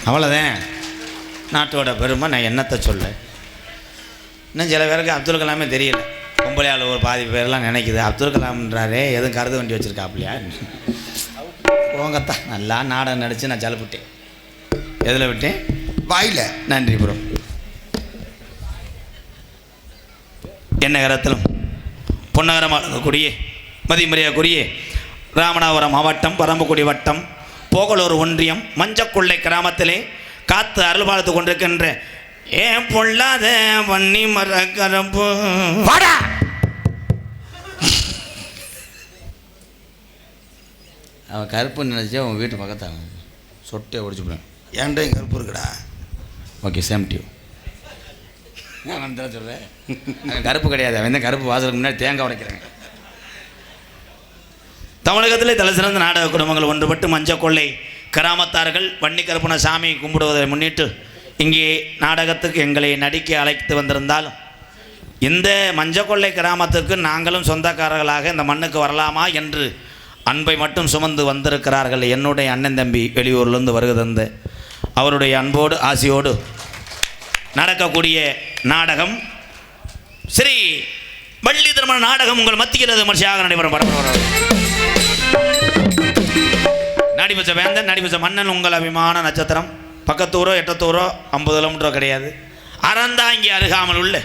அவ்வளோதான் நாட்டோட பெருமை. நான் என்னத்தை சொல்ல, இன்னும் சில பேருக்கு அப்துல் கலாமே தெரியல. பொம்பளையால் ஒரு பாதி பேர்லாம் நினைக்குது அப்துல் கலாம்ன்றாரே எதுவும் கருது வண்டி வச்சுருக்காப்லையா. போங்கத்தான், நல்லா நாடகம் நடித்து நான் ஜலப்பிட்டேன். எதில் விட்டேன்? வாயில். நன்றி ப்ரோ. என்ன கரத்திலும் பொன்னகரமாகக்கூடிய மதிமரியாக்குரிய ராமநாதபுரம் மாவட்டம் பரம்பக்குடி வட்டம் போகலூர் ஒன்றியம் மஞ்சக்கொள்ளை கிராமத்திலே காத்து அருள் பார்த்து கொண்டிருக்கின்ற ஏன் பொல்லாத வன்னி மர கரம்பு வாடா. அவன் கருப்பு நினைச்சு அவன் வீட்டு பக்கத்தான் சொட்டை ஒடிச்சு போடுவேன். ஏன்டா கருப்பு இருக்குடா. ஓகே சேம் டியூ. நான் தான் சொல்கிறேன், அவன் கருப்பு கிடையாது. அவன் தான் கருப்பு வாசலுக்கு முன்னாடி தேங்காய் உடைக்கிறேன். தமிழகத்திலே தலை சிறந்த நாடக குடும்பங்கள் ஒன்றுபட்டு மஞ்சக்கொள்ளை கிராமத்தார்கள் வன்னி கருப்பன சாமி கும்பிடுவதை முன்னிட்டு இங்கே நாடகத்துக்கு எங்களை நடிக்க அழைத்து வந்திருந்தாலும் இந்த மஞ்சக்கொள்ளை கிராமத்துக்கு நாங்களும் சொந்தக்காரர்களாக இந்த மண்ணுக்கு வரலாமா என்று அன்பை மட்டும் சுமந்து வந்திருக்கிறார்கள். என்னுடைய அண்ணன் தம்பி வெளியூர்லேருந்து வருகை தந்து அவருடைய அன்போடு ஆசையோடு நடக்கக்கூடிய நாடகம் ஸ்ரீ வள்ளி திருமண நாடகம் உங்கள் மத்தியில் விமர்சையாக நடைபெறும். நடிபச்ச வேந்தன் நடிபச்ச மன்னன் உங்கள் அபிமான நட்சத்திரம். பக்கத்தூரோ எட்டத்தூரோ 50 கிலோமீட்டரோ கிடையாது. அறந்தாங்கி அருகாமல் உள்ள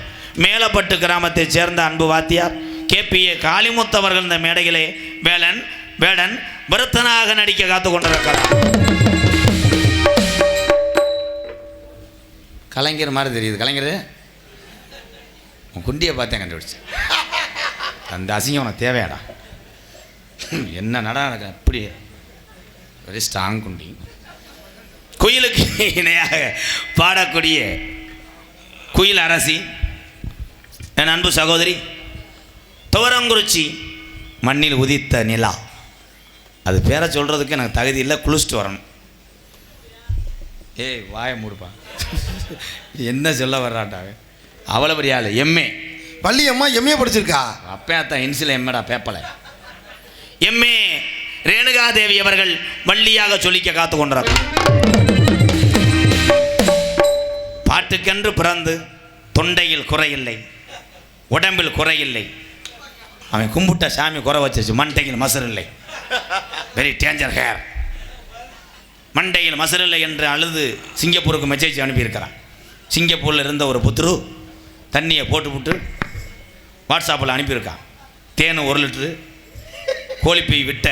மேலப்பட்டு கிராமத்தைச் சேர்ந்த அன்பு வாத்தியார் KPA காளிமுத்தவர்கள் இந்த மேடையிலே வேடன் விருத்தனாக நடிக்க காத்து கொண்டிருக்கிறார். கலைஞர் மாதிரி தெரியுது. கலைஞர் குண்டியை பார்த்தேன் கண்டுபிடிச்சேன். அந்த அசிங்கம் உனக்கு தேவையாடா. என்ன நடக்க இப்படி வெரி ஸ்ட்ராங் குண்டி. குயிலுக்கு இணையாக பாடக்கூடிய குயில் அரசி என் அன்பு சகோதரி துவரங்குறிச்சி மண்ணில் உதித்த நிலா. அது பேரை சொல்கிறதுக்கு எனக்கு தகுதி இல்லை, குளிச்சுட்டு வரணும். ஏய் வாய மூடுப்பா. என்ன சொல்ல வர்றாட்டாவே அவ்வளோ பெரிய ஆள். MA பள்ளி அம்மா MA படிச்சிருக்கா. அப்பேத்தான் இன்சில் எம்மடா பேப்பலை. MA ரேணுகாதேவி அவர்கள் வள்ளியாக சொல்லிக்க காத்து கொண்டார். பாட்டுக்கென்று பிறந்து தொண்டையில் குறையில்லை, உடம்பில் குறையில்லை. அவன் கும்பிட்ட சாமி குறை வச்சிருச்சு. மண்டையில் மசர் இல்லை, வெரி டேஞ்சர் ஹேர். மண்டையில் மசர் இல்லை என்று அழுது சிங்கப்பூருக்கு மெசேஜ் அனுப்பியிருக்கிறான். சிங்கப்பூரில் இருந்த ஒரு புத்துரு தண்ணியை போட்டுவிட்டு வாட்ஸ்அப்பில் அனுப்பியிருக்கான். தேன் 1 லிட்டரு, கோழிப்பை விட்ட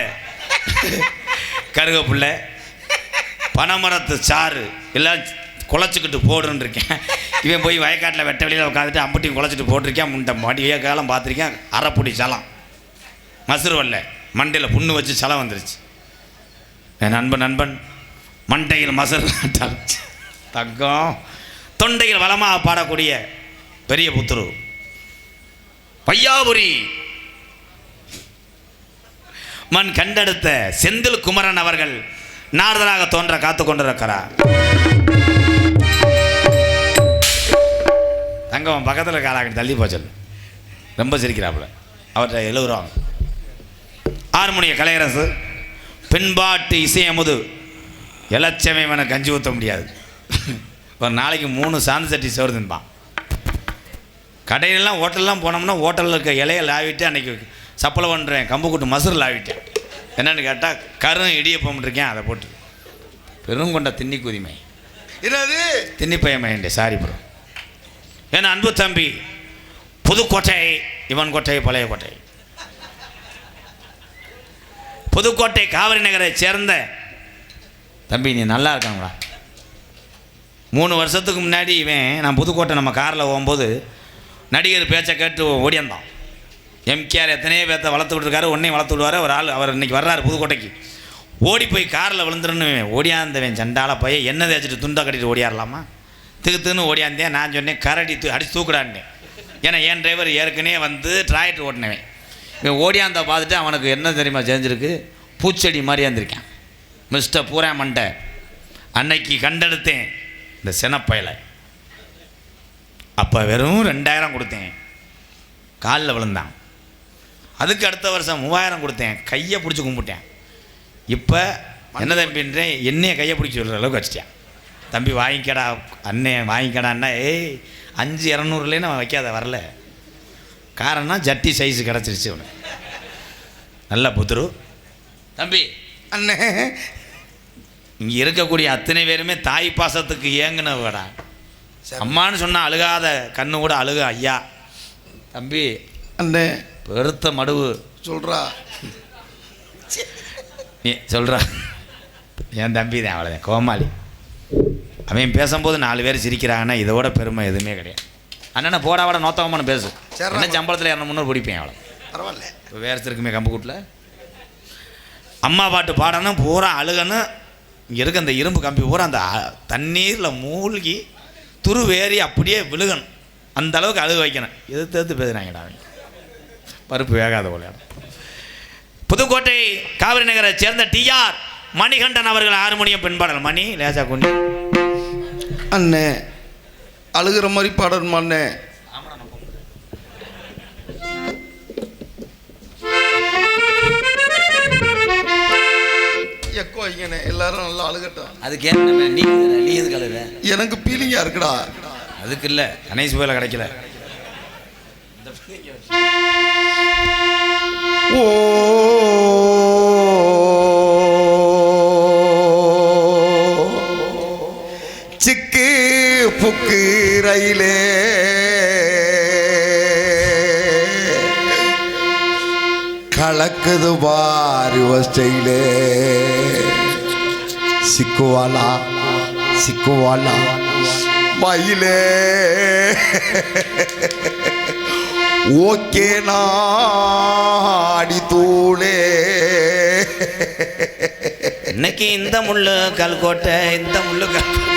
கருகப்புள்ள, பனைமரத்து சாறு எல்லாம் குழச்சிக்கிட்டு போடுன்னு இருக்கேன். இவன் போய் வயக்காட்டில் வெட்ட வெளியில் உட்காந்துட்டு அம்பட்டியும் குழச்சிட்டு போட்டிருக்கேன். முண்டை மடிய காலம் பார்த்துருக்கேன். அரைப்பொடி சலம் மசுறு வரல, மண்டையில் புண்ணு வச்சு சலம் வந்துருச்சு. என் நண்பன் மண்டையில் மசர் தங்கம் தொண்டையில் வளமாக பாடக்கூடிய பெரிய புத்துரு பையாபுரி மண் கண்டெடுத்த செந்தில் குமரன் அவர்கள் நாரதராக தோன்ற காத்து கொண்டிருக்கிறார். தங்கம் பக்கத்தில் காலாக்கிட்டு தள்ளி போச்சு. ரொம்ப சிரிக்கிறாப்புல. அவர்கிட்ட எழுதுறாங்க. ஹார்மோனிய கலையரசு, பின்பாட்டு இசையமுது இலச்சமைவனை கஞ்சி ஊற்ற முடியாது. ஒரு நாளைக்கு 3 சாந்து சட்டி சோறு தின்பான். கடையிலலாம் ஹோட்டல்லாம் போனோம்னா ஹோட்டலில் இருக்க இலையை லாவிட்டு அன்றைக்கி சப்பளை பண்ணுறேன் கம்பு கூட்டு மசூர் லாவிட்டேன். என்னென்னு கேட்டால் கரும் இடியப்பம் இருக்கேன். அதை போட்டு பெருங்கொண்ட தின்னி குதிமை என்னது தின்னிப்பயமையண்டே சாரி ப்ரோ. ஏன்னா அன்பு தம்பி புதுக்கோட்டை, இவன் கோட்டை பழைய கோட்டை, புதுக்கோட்டை காவிரி நகரை சேர்ந்த தம்பி நீ நல்லா இருக்காங்களா. 3 வருஷத்துக்கு முன்னாடி இவன் நான் புதுக்கோட்டை நம்ம காரில் போகும்போது நடிகர் பேச்சை கேட்டு ஓடியாந்தான். MKR எத்தனையோ பேர்த்த வளர்த்து விட்டுருக்காரு, ஒன்றையும் வளர்த்து விடுவார். ஒரு ஆள் அவர் இன்றைக்கி வர்றாரு புதுக்கோட்டைக்கு. ஓடி போய் காரில் விழுந்துருன்னு ஓடியாந்தவன் சண்டால பையன் என்ன தேய்ச்சிட்டு துண்டை கட்டிட்டு ஓடியாரலாமா. திகுத்துன்னு ஓடியாந்தேன். நான் சொன்னேன் கரடி அடித்து தூக்குடான்னேன். ஏன்னா என் டிரைவர் ஏற்கனவே வந்து டிராக்டர் ஓட்டினவன். இவன் ஓடியாந்த பார்த்துட்டு அவனுக்கு என்ன தெரியுமா செஞ்சுருக்கு, பூச்செடி மாதிரி இருந்திருக்கேன். மிஸ்டர் பூரா மண்டை அன்னைக்கு கண்டெடுத்தேன் இந்த சினப்பயலை. அப்போ வெறும் 2000 கொடுத்தேன், காலில் விழுந்தான். அதுக்கு அடுத்த வருஷம் 3000 கொடுத்தேன், கையை பிடிச்சி கும்பிட்டேன். இப்போ என்ன தம்பின்றேன், என்னையை கையை பிடிச்சி சொல்கிற அளவுக்கு வச்சிட்டேன். தம்பி வாங்கிக்கடா அண்ணே வாங்கிக்கடான்னா, ஏய் 5,200 நான் வைக்காத வரல. காரணம் ஜட்டி சைஸு கிடச்சிருச்சு அவனு. நல்ல புத்துரு தம்பி. அண்ணே இங்கே இருக்கக்கூடிய அத்தனை பேருமே தாய் பாசத்துக்கு ஏங்குனவடா. அம்மான்னு சொன்னால் அழுகாத கண்ணு கூட அழுக. ஐயா தம்பி அண்ணே பெருத்த மடுவு சொல்கிறா நீ சொல்கிறா. என் தம்பி தான், அவ்வளோதான் கோமாளி. அவன் பேசும்போது 4 பேர் சிரிக்கிறாங்கன்னா இதோட பெருமை எதுவுமே கிடையாது. அண்ணனை போடா வாட நோத்தவமான பேசு. என்ன சம்பளத்தில் 200 பிடிப்பேன் அவ்வளோ. பரவாயில்ல. இப்போ வேறு இருக்குமே கம்புக்கூட்டில் அம்மா பாட்டு பாடணும் பூரா அழுகணும். இங்கே இருக்க அந்த இரும்பு கம்பி பூரா அந்த தண்ணீரில் மூழ்கி துரு வேறி அப்படியே விழுகணும். அந்த அளவுக்கு அழுக வைக்கணும். எதிர்த்து பேசுகிறாங்கடா அவங்க. பருப்பு வேகாத போல. புதுக்கோட்டை காவிரி நகரை சேர்ந்த டிஆர் மணிகண்டன் அவர்கள் ஹார்மோனியம் பின்பாடல். மணி லேசா கொண்டு அண்ணே அழுகிற மாதிரி பாடணுமா அண்ணே? எக்கோ வைங்கண்ணே, எல்லாரும் நல்லா அழுகட்டும். அதுக்கு என்ன நீ எதுக்கு அழுகுற? எனக்கு பீலிங்கா இருக்குடா. அதுக்கு இல்லை, கணேஷ் போயில கிடைக்கல. ஓ சிக்கு புக்கு ரயிலே கலக்குது பாரு ஸ்டைலே. சிக்குவாலா சிக்குவாலா மயிலே ஓகே நாடி தூளே. இன்னைக்கு இந்த முள்ளு கல்கோட்டை, இந்த முள்ளு கல்கோட்டை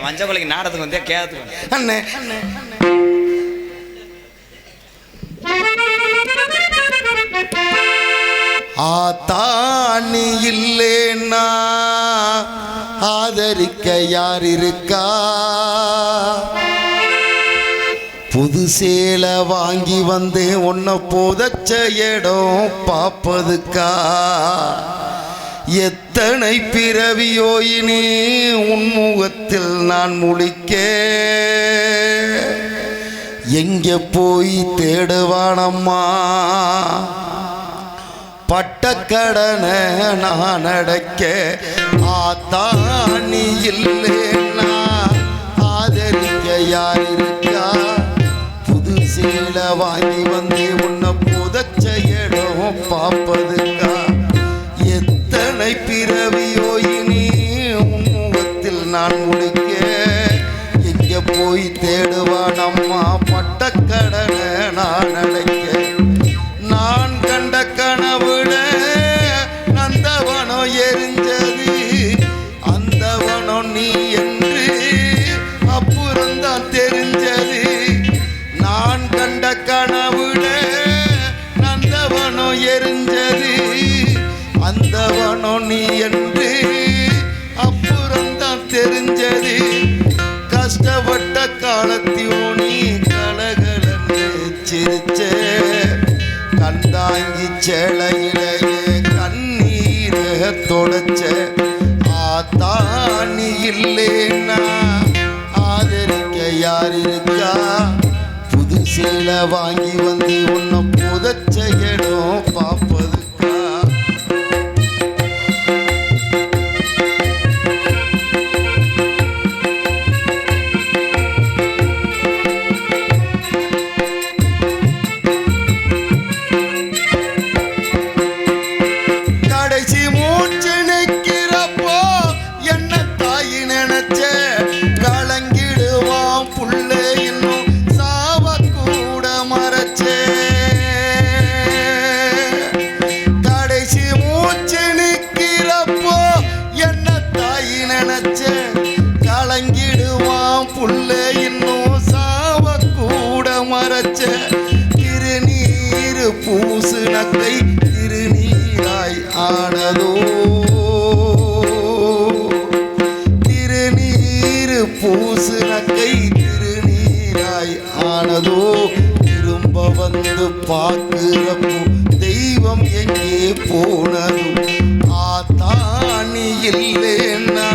மஞ்சள் நாடத்துக்கு வந்தே கேத்துக்கு அண்ணே. ஆத்தாணி இல்லேன்னா ஆதரிக்க யார் இருக்கா? புது சேலை வாங்கி வந்து உன்னை புதைச்ச இடம் பார்ப்பதுக்கா? எத்தனை பிறவியோ இனி உன்முகத்தில் நான் முழிக்க, எங்கே போய் தேடுவானம்மா பட்டக்கடனை நான் அடைக்க? ஆத்தாணி இல்லைன்னா ஆதரிக்க யார் இருக்கா? புது சேலை வாங்கி வந்து உன்னை புதைச்ச இடம் பார்ப்பதுக்கா? எத்தனை பிறவியோ இனி உன்முகத்தில் நான் முழிக்க, எங்கே போய் தேடுவானம்மா பட்டக்கடனை நான் அடைக்க? நான் கண்ட கனவுல நந்தவனம் எரிஞ்சது, அந்தவனம் நீ என்று அப்புறம்தான் தெரிஞ்சது. நான் கண்ட கனவுல நந்தவனம் எரிஞ்சது, அந்தவனம் நீ என்று அப்புறம்தான் தெரிஞ்சது. கஷ்டப்பட்ட காலத்தையும் நீ கலகலன்னு சிரிச்ச, கந்தாங்கி சேலையிலேயே கண்ணீரை தொடச்ச. ஆத்தாணி இல்லைன்னா ஆதரிக்க யார் இருக்கா? புது சேலை வாங்கி வந்து உன்னை புதைச்ச இடம் பார்ப்பதுக்கா? கலங்கிடுவான் புள்ள இன்னும் சாவ கூட மறைச்ச. திருநீரு பூசு நக்கை திருநீராய் ஆனதோ, திருநீரு பூசு நக்கை திருநீராய் ஆனதோ. திரும்ப வந்து பார்க்கிறப்போ தெய்வம் எங்கே போனதும்? ஆத்தாணி இல்லைன்னா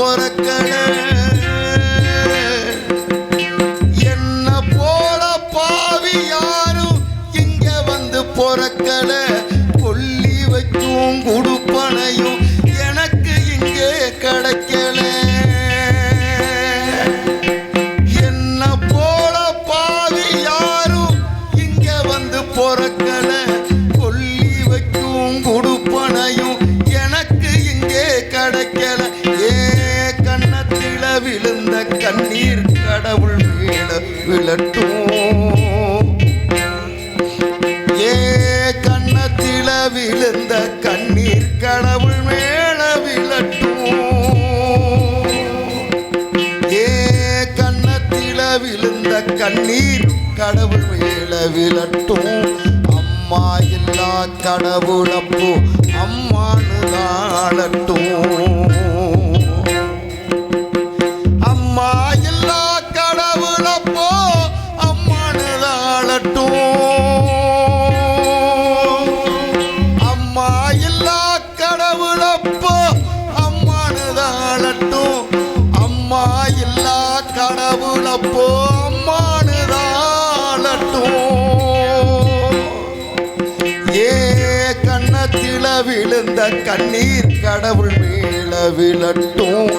பொறக்கல, என்ன போல பாவி யாரும் இங்க வந்து பொறக்கல, கொல்லி வைக்கும் குடுப்பனையும் எனக்கு இங்கே கிடைக்கல. என்ன போல பாவி யாரும் இங்க வந்து பொறக்கல, கொல்லி வைக்கும் குடுப்பனையும் எனக்கு இங்கே கிடைக்கல. ஏ கண்ணத்தில விழுந்த கண்ணீர் கடவுள் மேல விழட்டும், ஏ கண்ணத்தில விழுந்த கண்ணீர் கடவுள் மேல விழட்டும், ஏ கண்ணத்தில விழுந்த கண்ணீர் கடவுள் மேல விழட்டும். அம்மா இல்லா கடவுளப்போ அம்மானு தாழட்டும், அம்மா இல்லா கடவுளப்போ அம்மானு தாழட்டும், அம்மா இல்லா கடவுளப்போ அம்மானு தாழட்டும், அம்மா இல்லா கடவுளப்போ அம்மானு தாழட்டும். ஏ கண்ணத்தில விழுந்த கண்ணீர் கடவுள் மேல விழட்டும்,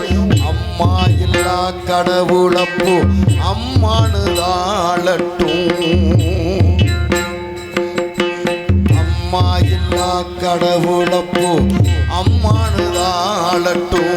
அம்மா இல்லா கடவுளப்போ அம்மானு தாழட்டும், அம்மா இல்லா கடவுளப்போ அம்மானு தாழட்டும்.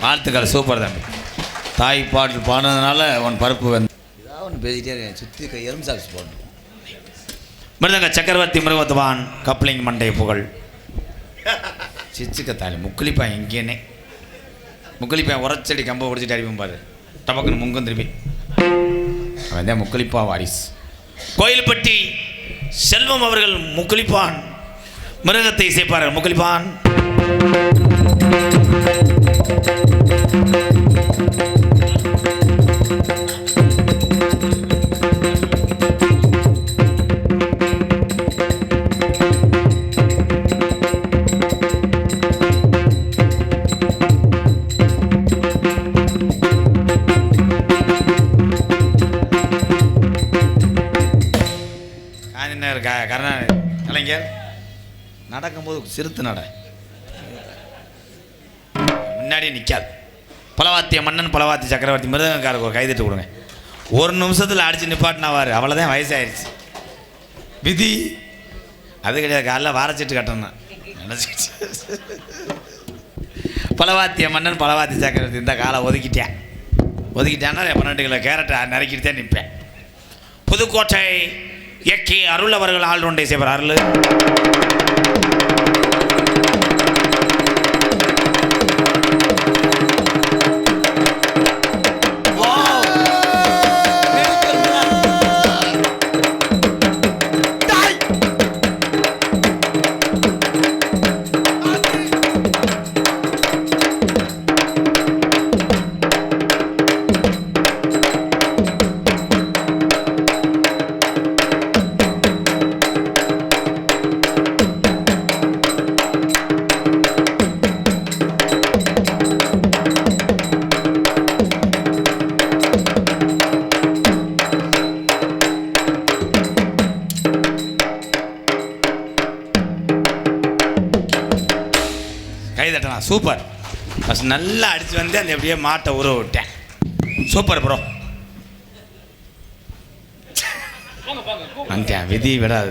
வாழ்த்துக்கள், சூப்பர் தம்பி. தாய் பாட்டு பாடுனதுனால உன் பருப்பு வந்து ஏதாவது ஒன்று பேசிக்கிட்டே இருக்கேன், சுற்றி எறும்பு சாப்பிச்சு போடணும். மிருதங்க சக்கரவர்த்தி மிருகத்துவான் கப்ளிங் மண்டை புகழ் சிச்சுக்கத்தாலி முக்குளிப்பான் எங்கேனே முக்குளிப்பான் உரச்சடி கம்பை உடைச்சிட்டு அடிப்போம் பாரு, டபக்குன்னு முங்கும் திருப்பி அவன் தான் முக்குளிப்பா வாரிஸ். கோயில்பட்டி செல்வம் அவர்கள் முக்குளிப்பான் மிருகத்தை இசைப்பார்கள். முக்குளிப்பான் கலைஞர் நடக்கும்போது சிறுத்து நட முன்னாடியே நிற்காது. பலவாத்திய மன்னன் பலவாத்திய சக்கரவர்த்தி மிருதங்கக்காரருக்கு ஒரு கைதட்டு கொடுங்க. ஒரு நிமிஷத்தில் அடித்து நிப்பாட்டினாவார், அவ்வளோதான் வயசாயிருச்சு. விதி அது கிடையாது, காலைல வாரச்சிட்டு கட்டணும் நினச்சிக்கிச்சு. பலவாத்திய மன்னன் பலவாத்திய சக்கரவர்த்தி இந்த காலை ஒதுக்கிட்டான்னா 12 கிலோ கேரட்டை நறுக்கிட்டு தான் நிற்பேன். புதுக்கோட்டை எக்கி அருள் அவர்கள் ஆள் ஒன்றை செய்வார். அருள் சூப்பர். ஃபஸ்ட் நல்லா அடித்து வந்து அந்த எப்படியே மாட்டை உருவ விட்டேன். Super bro. வந்துட்டேன், விதி விடாது.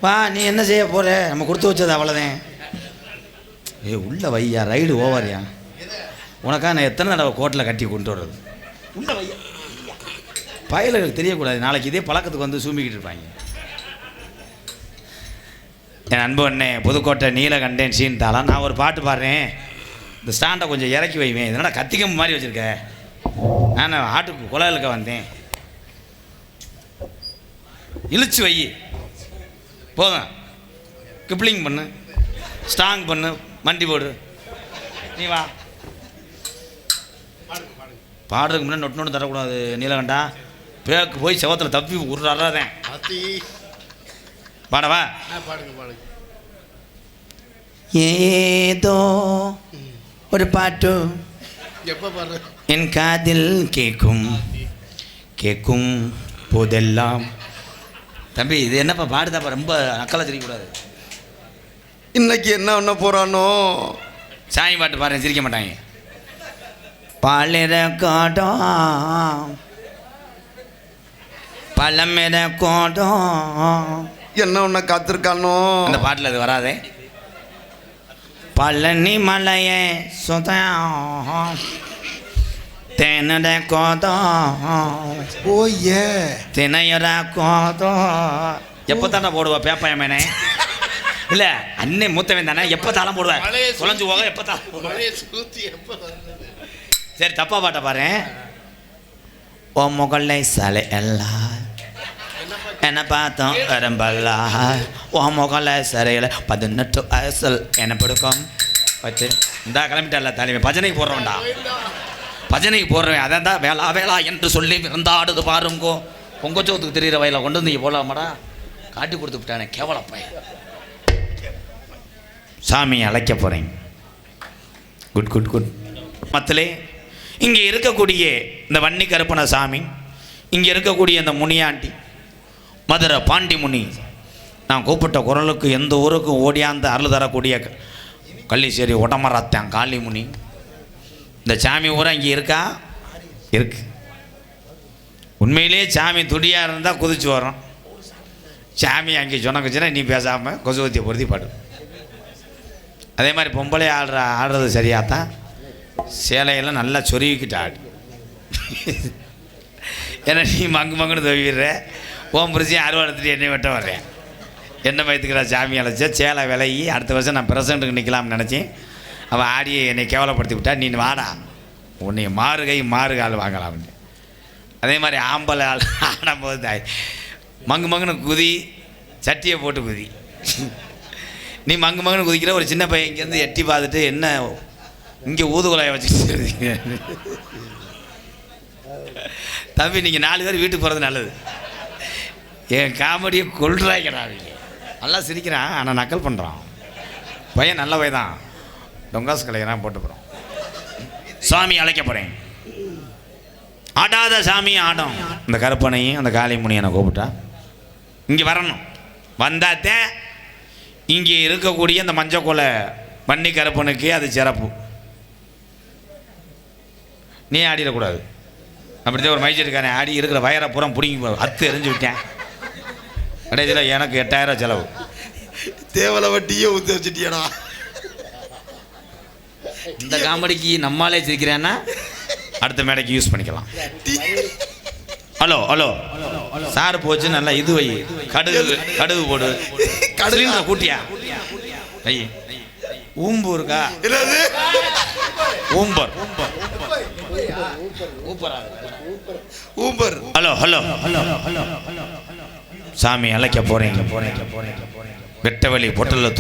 வா, நீ என்ன செய்ய போற? நம்ம கொடுத்து வச்சது அவ்வளோதான். உள்ள வையா, ரைடு ஓவர்யா. உனக்கா நான் எத்தனை தடவை கோட்டில் கட்டி கொண்டு வர்றது? உள்ள வையா, பயலுக்கு தெரியக்கூடாது, நாளைக்கு இதே பழக்கத்துக்கு வந்து சூம்பிக்கிட்டு இருப்பாங்க. என் அன்பு அண்ணே புதுக்கோட்டை நீலகண்டேன் சீன்தாலாம். நான் ஒரு பாட்டு பாடுறேன், இந்த ஸ்டாண்டை கொஞ்சம் இறக்கி வைவேன். இதனால் கத்திக்கம்பு மாதிரி வச்சுருக்க. நான் ஆட்டுக்கு குழலுக்க வந்தேன், இழுச்சு வை போதும். கிப்ளிங் பண்ணு, ஸ்ட்ராங் பண்ணு, மண்டி போடு. நீ வா, பாடுறதுக்கு முன்னாடி நொட்டு நொட்டு தரக்கூடாது நீலகண்டா. பேக்கு போய் செவத்தில் தப்பி உருறாதான் பாடவா. ஏதோ ஒரு பாட்டு என் காதில் கேட்கும் கேட்கும் போதெல்லாம். தம்பி இது என்னப்பா பாடுதாப்பா, ரொம்ப நக்கலை தெரியக்கூடாது. இன்னைக்கு என்ன பண்ண போறானோ? சாமி பாட்டு பாருங்க, சிரிக்க மாட்டாங்க. பாலிர கோடம் பழமிர கோடம் என்ன ஒன்ன காத்திருக்கானோ? அந்த பாட்டில் அது வராதே. பழனி மலையே சுதம் தேனட கோதம் ஓயே தினையர கோதம். எப்போ தானே போடுவா பேப்பாயமேனே? இல்லை அண்ணே மூத்தவன் தானே, எப்போ தாளம் போடுவேன் குழஞ்சு போக எப்போ தாளம். சரி தப்பா பாட்ட பாரு. ஓ முகலை சலை எல்லாம் என்ன பார்த்தோம் வரம்பல்லா. ஓ முகலை சரையில் 18 வயசல் என்ன பிடிக்கும் வச்சு இந்தா கிளம்பிட்டல்ல தலைமை. பஜனைக்கு போடுறோம்டா, பஜனைக்கு போடுறேன். அதான் தான் வேளா வேளா என்று சொல்லி விருந்தாடுது பாருங்கோ. பொங்கச்சோத்துக்கு தெரிகிற வயலில் கொண்டு வந்து இங்கே போடலாமாடா, காட்டி கொடுத்து விட்டானே கேவலப்பை. சாமியை அழைக்க போகிறேன். Good good good. மத்திலே இங்கே இருக்கக்கூடிய இந்த வன்னி கருப்பண சாமி, இங்கே இருக்கக்கூடிய இந்த முனியாண்டி, மதுரை பாண்டி முனி, நான் கூப்பிட்ட குரலுக்கு எந்த ஊருக்கும் ஓடியாந்து அருள் தரக்கூடிய கள்ளிச்சேரி உடமராத்தான் காளி முனி. இந்த சாமி ஊரா இங்கே இருக்கா? இருக்கு. உண்மையிலேயே சாமி துடியாக இருந்தால் குதிச்சு வரோம். சாமி அங்கே சொன்னக்குச்சுன்னா நீ பேசாமல் கொசுவத்தியை பொருத்தி பாடு. அதே மாதிரி பொம்பளை ஆடுறது சரியாகத்தான். சேலையெல்லாம் நல்லா சொருவிக்கிட்டு ஆடு. ஏன்னா நீ மங்கு மங்குன்னு தவிர ஓம் புரிச்சியும் அறுவாடுத்துட்டு என்னை வெட்ட வர்றேன். என்ன பயத்துக்கிறா சாமி அழைச்சா சேலை விலகி அடுத்த வருஷம் நான் பிரசண்ட்டுக்கு நிற்கலாம்னு நினச்சேன். அவள் ஆடி என்னை கேவலப்படுத்தி விட்டா. நீ வாடா, உன்னை மாறுகை மாறுகால் வாங்கலாம்னு. அதே மாதிரி ஆம்பளை ஆள் ஆடும்போது மங்கு மங்குன்னு குதி, சட்டியை போட்டு குதி. நீ மங்கு மங்குன்னு குதிக்கிற. ஒரு சின்ன பையன் இங்கேருந்து எட்டி பார்த்துட்டு என்ன இங்கே ஊதுகுலையை வச்சுக்கிட்டு தம்பி நீங்கள் 4 பேர் வீட்டுக்கு போகிறது நல்லது. என் காமெடியை கொள்றாய்க்கிறாங்க. நல்லா சிரிக்கிறான், ஆனால் நக்கல் பண்ணுறான். பையன் நல்ல பையன், டொங்காசு கலையெல்லாம் போட்டு போகிறோம். சாமி அழைக்க போகிறேன். ஆடாத சாமி ஆடும். இந்த கருப்பனையும் அந்த காளிமுனியை நான் கூப்பிட்டா இங்கே வரணும். வந்தாத்தே இங்கே இருக்கக்கூடிய அந்த மஞ்சக்கொலை வன்னி கருப்பனுக்கு அது சிறப்பு. நீ ஆடிடக்கூடாது. அப்படித்தான் ஒரு மைச்செடுக்கானே ஆடி இருக்கிற வயரை புறம் பிடிங்கி அத்து எரிஞ்சு விட்டேன். கடைசியில் எனக்கு 8000 செலவு. தேவலை வட்டியே ஊற்றி வச்சுட்டியடா. இந்த காமெடிக்கு நம்மாலே சிரிக்கிறேன்னா அடுத்த மேடைக்கு யூஸ் பண்ணிக்கலாம். ஹலோ ஹலோ சார் போச்சு. நல்லா இது வை, கடுகு போடு, கடுகு கூட்டியா ஐ ஊம்பு இருக்கா? ஊம்பர் ஊம்பர். ஹலோ ஹலோ சாமி அழைக்க போறேன். வெட்ட வழி பொட்டல